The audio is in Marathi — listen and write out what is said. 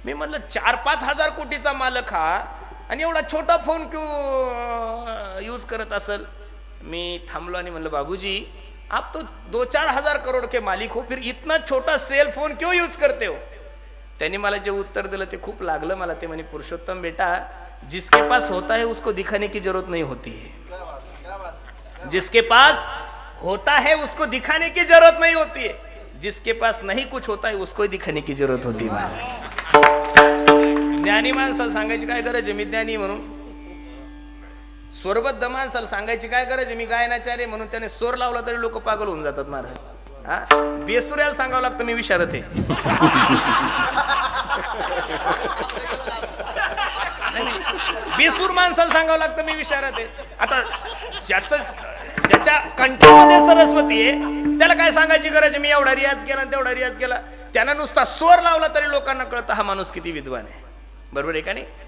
मी म्हणलं 4-5 हजार कोटीचा मालक हा आणि एवढा छोटा फोन क्यों यूज करत असेल. मी थांबलो आणि म्हणलं बाबूजी आप तो 2-4 हजार करोड़ के मालिक हो, फिर इतना छोटा सेल फोन क्यों यूज करते हो. त्यांनी मला जे उत्तर दिलं ते खूप लागलं मला. ते म्हणे पुरुषोत्तम बेटा, जिसके पास होता है उसको दिखाने की जरूरत नहीं होती है. जिसके पास होता है उसको दिखाने की जरूरत नहीं होती है. जिसके पास नहीं कुछ होता है उसको ही दिखाने की जरूरत होती है. महाराज ज्ञानी माणसाला सांगायची काय गरज आहे मी ज्ञानी म्हणून. स्वरबद्ध माणसाला सांगायची काय गरज आहे मी गायनाचार्य म्हणून. त्याने स्वर लावला तरी लोक पागल होऊन जातात महाराज. हा, बेसुऱ्याला सांगावं लागतं मी विशारद आहे. बेसूर माणसाला सांगावं लागतं मी विशारद आहे. आता ज्याच्या कंठामध्ये सरस्वती आहे त्याला काय सांगायची गरज आहे मी एवढा रियाज केला तेवढा रियाज केला. त्यानं नुसता स्वर लावला तरी लोकांना कळतं हा माणूस किती विद्वान आहे. बरोबर आहे का नाही.